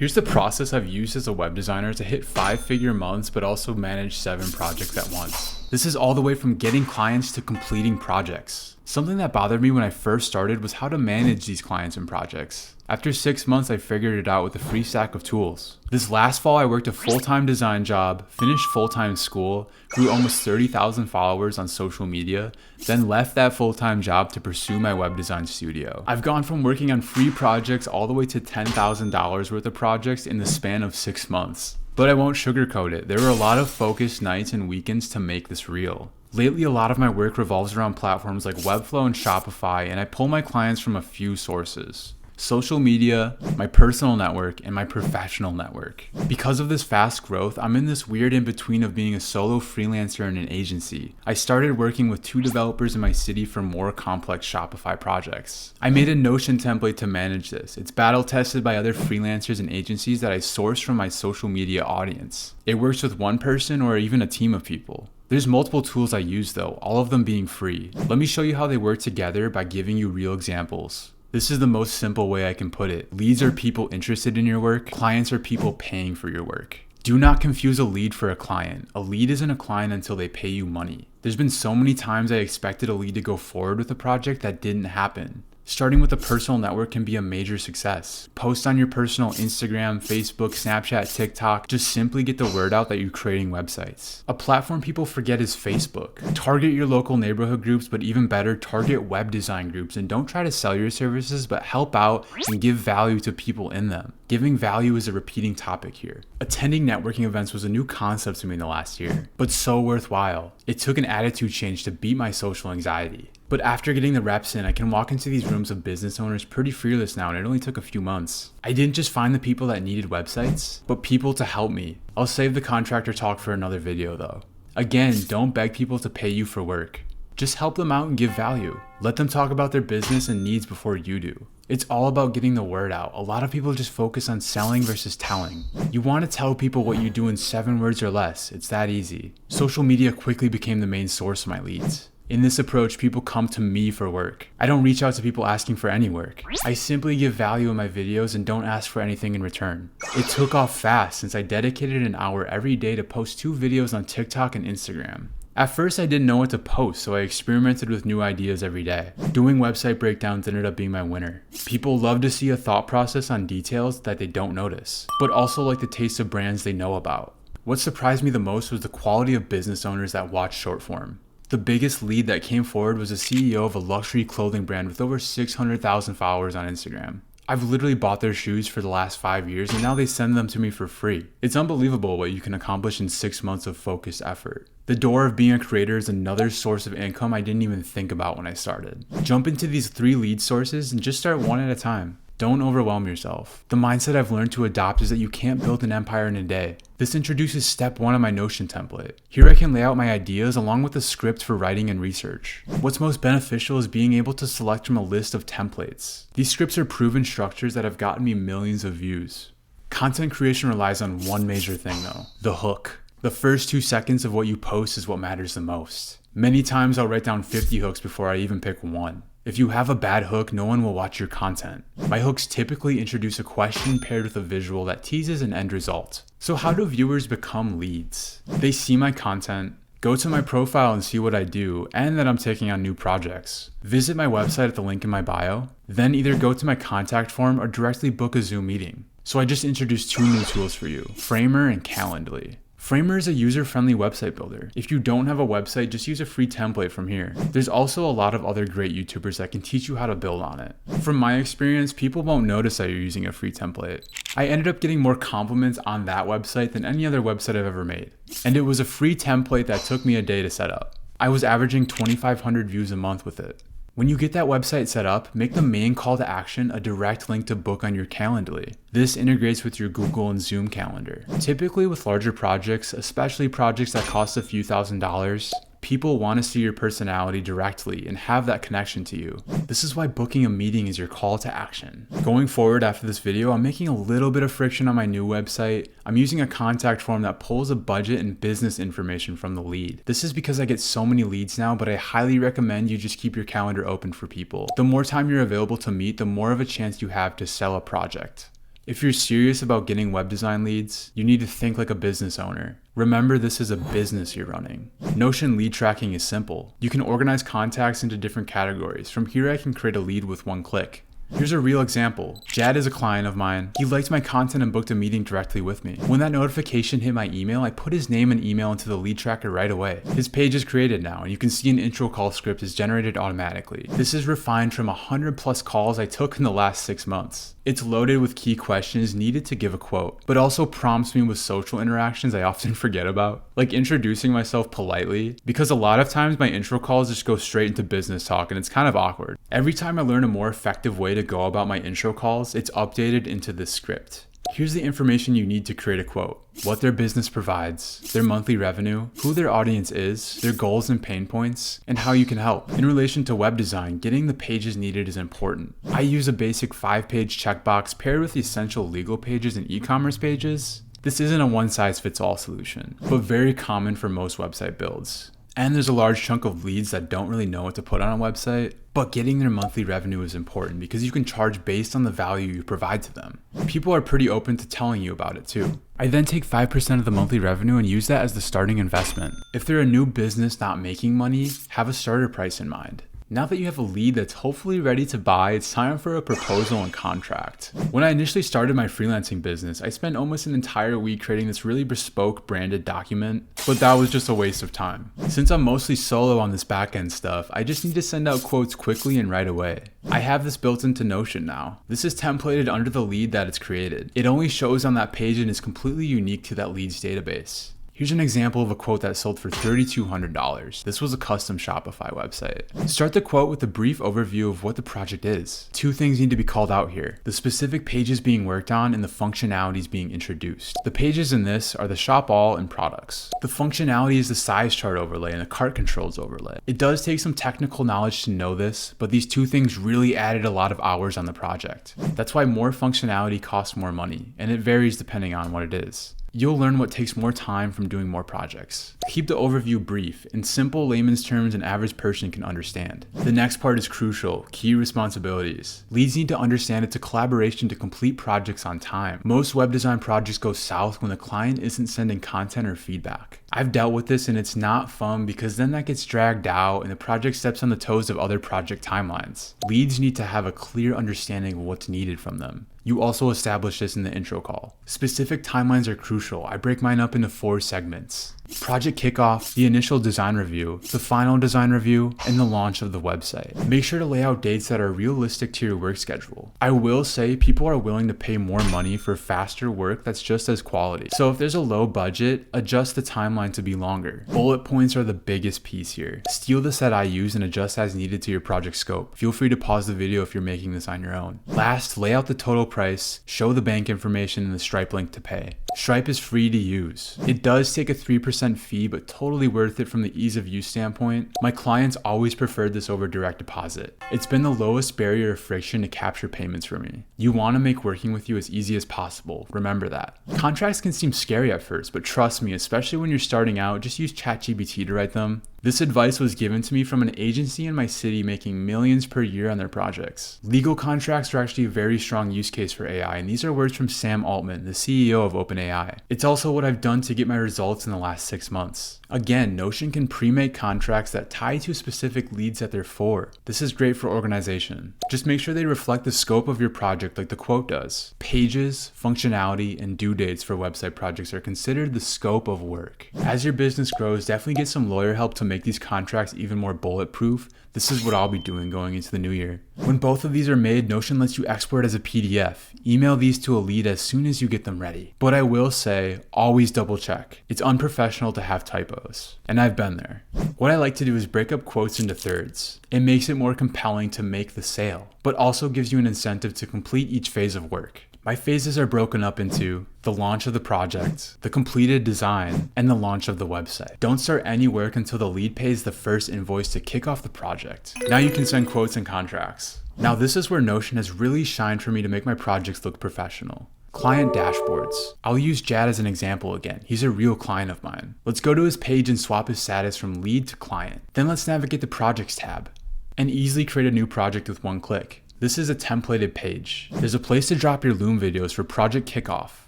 Here's the process I've used as a web designer to hit 5-figure months, but also manage 7 projects at once. This is all the way from getting clients to completing projects. Something that bothered me when I first started was how to manage these clients and projects. After 6 months, I figured it out with a free stack of tools. This last fall, I worked a full-time design job, finished full-time school, grew almost 30,000 followers on social media, then left that full-time job to pursue my web design studio. I've gone from working on free projects all the way to $10,000 worth of projects in the span of 6 months. But I won't sugarcoat it. There were a lot of focused nights and weekends to make this real. Lately, a lot of my work revolves around platforms like Webflow and Shopify, and I pull my clients from a few sources: social media, my personal network, and my professional network. Because of this fast growth, I'm in this weird in-between of being a solo freelancer and an agency. I started working with 2 developers in my city for more complex Shopify projects. I made a Notion template to manage this. It's battle tested by other freelancers and agencies that I source from my social media audience. It works with one person or even a team of people. There's multiple tools I use though, all of them being free. Let me show you how they work together by giving you real examples. This is the most simple way I can put it. Leads are people interested in your work. Clients are people paying for your work. Do not confuse a lead for a client. A lead isn't a client until they pay you money. There's been so many times I expected a lead to go forward with a project that didn't happen. Starting with a personal network can be a major success. Post on your personal Instagram, Facebook, Snapchat, TikTok. Just simply get the word out that you're creating websites. A platform people forget is Facebook. Target your local neighborhood groups, but even better, target web design groups, and don't try to sell your services, but help out and give value to people in them. Giving value is a repeating topic here. Attending networking events was a new concept to me in the last year, but so worthwhile. It took an attitude change to beat my social anxiety. But after getting the reps in, I can walk into these rooms of business owners pretty fearless now, and it only took a few months. I didn't just find the people that needed websites, but people to help me. I'll save the contractor talk for another video though. Again, don't beg people to pay you for work. Just help them out and give value. Let them talk about their business and needs before you do. It's all about getting the word out. A lot of people just focus on selling versus telling. You want to tell people what you do in 7 words or less. It's that easy. Social media quickly became the main source of my leads. In this approach, people come to me for work. I don't reach out to people asking for any work. I simply give value in my videos and don't ask for anything in return. It took off fast since I dedicated an hour every day to post 2 videos on TikTok and Instagram. At first, I didn't know what to post, so I experimented with new ideas every day. Doing website breakdowns ended up being my winner. People love to see a thought process on details that they don't notice, but also like the taste of brands they know about. What surprised me the most was the quality of business owners that watch short form. The biggest lead that came forward was a CEO of a luxury clothing brand with over 600,000 followers on Instagram. I've literally bought their shoes for the last 5 years and now they send them to me for free. It's unbelievable what you can accomplish in 6 months of focused effort. The door of being a creator is another source of income I didn't even think about when I started. Jump into these 3 lead sources and just start one at a time. Don't overwhelm yourself. The mindset I've learned to adopt is that you can't build an empire in a day. This introduces step 1 of my Notion template. Here I can lay out my ideas along with a script for writing and research. What's most beneficial is being able to select from a list of templates. These scripts are proven structures that have gotten me millions of views. Content creation relies on one major thing though, the hook. The first 2 seconds of what you post is what matters the most. Many times I'll write down 50 hooks before I even pick one. If you have a bad hook, no one will watch your content. My hooks typically introduce a question paired with a visual that teases an end result. So how do viewers become leads? They see my content, go to my profile and see what I do, and that I'm taking on new projects. Visit my website at the link in my bio, then either go to my contact form or directly book a Zoom meeting. So I just introduced 2 new tools for you, Framer and Calendly. Framer is a user-friendly website builder. If you don't have a website, just use a free template from here. There's also a lot of other great YouTubers that can teach you how to build on it. From my experience, people won't notice that you're using a free template. I ended up getting more compliments on that website than any other website I've ever made. And it was a free template that took me a day to set up. I was averaging 2,500 views a month with it. When you get that website set up, make the main call to action a direct link to book on your Calendly. This integrates with your Google and Zoom calendar. Typically with larger projects, especially projects that cost a few $1,000s, people want to see your personality directly and have that connection to you. This is why booking a meeting is your call to action. Going forward after this video, I'm making a little bit of friction on my new website. I'm using a contact form that pulls a budget and business information from the lead. This is because I get so many leads now, but I highly recommend you just keep your calendar open for people. The more time you're available to meet, the more of a chance you have to sell a project. If you're serious about getting web design leads, you need to think like a business owner. Remember, this is a business you're running. Notion lead tracking is simple. You can organize contacts into different categories. From here, I can create a lead with one click. Here's a real example. Jad is a client of mine. He liked my content and booked a meeting directly with me. When that notification hit my email, I put his name and email into the lead tracker right away. His page is created now, and you can see an intro call script is generated automatically. This is refined from 100 plus calls I took in the last 6 months. It's loaded with key questions needed to give a quote, but also prompts me with social interactions I often forget about, like introducing myself politely, because a lot of times my intro calls just go straight into business talk and it's kind of awkward. Every time I learn a more effective way to go about my intro calls, it's updated into this script. Here's the information you need to create a quote: what their business provides, their monthly revenue, who their audience is, their goals and pain points, and how you can help. In relation to web design, getting the pages needed is important. I use a basic 5-page checkbox paired with the essential legal pages and e-commerce pages. This isn't a one-size-fits-all solution, but very common for most website builds. And there's a large chunk of leads that don't really know what to put on a website, but getting their monthly revenue is important because you can charge based on the value you provide to them. People are pretty open to telling you about it too. I then take 5% of the monthly revenue and use that as the starting investment. If they're a new business not making money, have a starter price in mind. Now that you have a lead that's hopefully ready to buy, it's time for a proposal and contract. When I initially started my freelancing business, I spent almost an entire week creating this really bespoke branded document, but that was just a waste of time. Since I'm mostly solo on this backend stuff, I just need to send out quotes quickly and right away. I have this built into Notion now. This is templated under the lead that it's created. It only shows on that page and is completely unique to that lead's database. Here's an example of a quote that sold for $3,200. This was a custom Shopify website. Start the quote with a brief overview of what the project is. 2 things need to be called out here: the specific pages being worked on and the functionalities being introduced. The pages in this are the shop all and products. The functionality is the size chart overlay and the cart controls overlay. It does take some technical knowledge to know this, but these 2 things really added a lot of hours on the project. That's why more functionality costs more money, and it varies depending on what it is. You'll learn what takes more time from doing more projects. Keep the overview brief, in simple layman's terms an average person can understand. The next part is crucial: key responsibilities. Leads need to understand it's a collaboration to complete projects on time. Most web design projects go south when the client isn't sending content or feedback. I've dealt with this and it's not fun because then that gets dragged out and the project steps on the toes of other project timelines. Leads need to have a clear understanding of what's needed from them. You also establish this in the intro call. Specific timelines are crucial. I break mine up into 4 segments: project kickoff, the initial design review, the final design review, and the launch of the website. Make sure to lay out dates that are realistic to your work schedule. I will say people are willing to pay more money for faster work that's just as quality. So if there's a low budget, adjust the timeline to be longer. Bullet points are the biggest piece here. Steal the set I use and adjust as needed to your project scope. Feel free to pause the video if you're making this on your own. Last, lay out the total price, show the bank information and the Stripe link to pay. Stripe is free to use. It does take a 3% fee, but totally worth it from the ease of use standpoint. My clients always preferred this over direct deposit. It's been the lowest barrier of friction to capture payments for me. You want to make working with you as easy as possible. Remember that. Contracts can seem scary at first, but trust me, especially when you're starting out, just use ChatGPT to write them. This advice was given to me from an agency in my city making millions per year on their projects. Legal contracts are actually a very strong use case for AI, and these are words from Sam Altman, the CEO of OpenAI. It's also what I've done to get my results in the last 6 months. Again, Notion can pre-make contracts that tie to specific leads that they're for. This is great for organization. Just make sure they reflect the scope of your project like the quote does. Pages, functionality, and due dates for website projects are considered the scope of work. As your business grows, definitely get some lawyer help to make these contracts even more bulletproof. This is what I'll be doing going into the new year. When both of these are made, Notion lets you export as a PDF. Email these to a lead as soon as you get them ready. But I will say, always double check. It's unprofessional to have typos, and I've been there. What I like to do is break up quotes into thirds. It makes it more compelling to make the sale, but also gives you an incentive to complete each phase of work. My phases are broken up into the launch of the project, the completed design, and the launch of the website. Don't start any work until the lead pays the first invoice to kick off the project. Now you can send quotes and contracts. Now this is where Notion has really shined for me to make my projects look professional. Client dashboards. I'll use Jad as an example again. He's a real client of mine. Let's go to his page and swap his status from lead to client. Then let's navigate the projects tab and easily create a new project with one click. This is a templated page. There's a place to drop your Loom videos for project kickoff.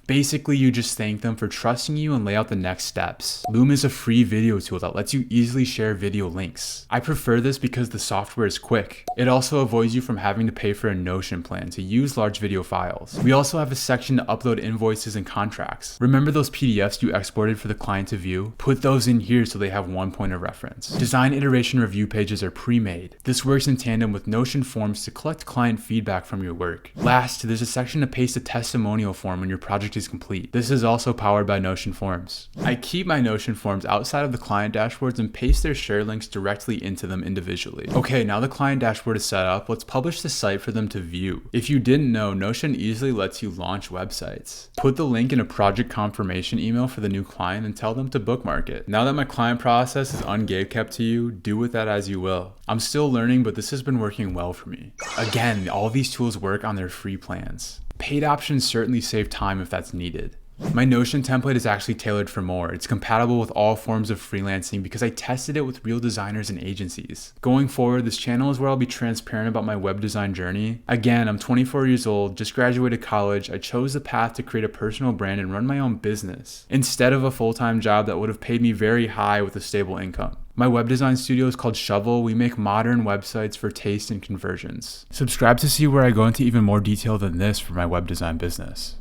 Basically, you just thank them for trusting you and lay out the next steps. Loom is a free video tool that lets you easily share video links. I prefer this because the software is quick. It also avoids you from having to pay for a Notion plan to use large video files. We also have a section to upload invoices and contracts. Remember those PDFs you exported for the client to view? Put those in here so they have one point of reference. Design iteration review pages are pre-made. This works in tandem with Notion forms to collect client feedback from your work. Last, there's a section to paste a testimonial form when your project is complete. This is also powered by Notion Forms. I keep my Notion forms outside of the client dashboards and paste their share links directly into them individually. Okay, now the client dashboard is set up, let's publish the site for them to view. If you didn't know, Notion easily lets you launch websites. Put the link in a project confirmation email for the new client and tell them to bookmark it. Now that my client process is ungatekept to you, do with that as you will. I'm still learning, but this has been working well for me. Again, all these tools work on their free plans. Paid options certainly save time if that's needed. My Notion template is actually tailored for more. It's compatible with all forms of freelancing because I tested it with real designers and agencies. Going forward, this channel is where I'll be transparent about my web design journey. Again, I'm 24 years old, just graduated college. I chose the path to create a personal brand and run my own business instead of a full-time job that would have paid me very high with a stable income. My web design studio is called Shovel. We make modern websites for taste and conversions. Subscribe to see where I go into even more detail than this for my web design business.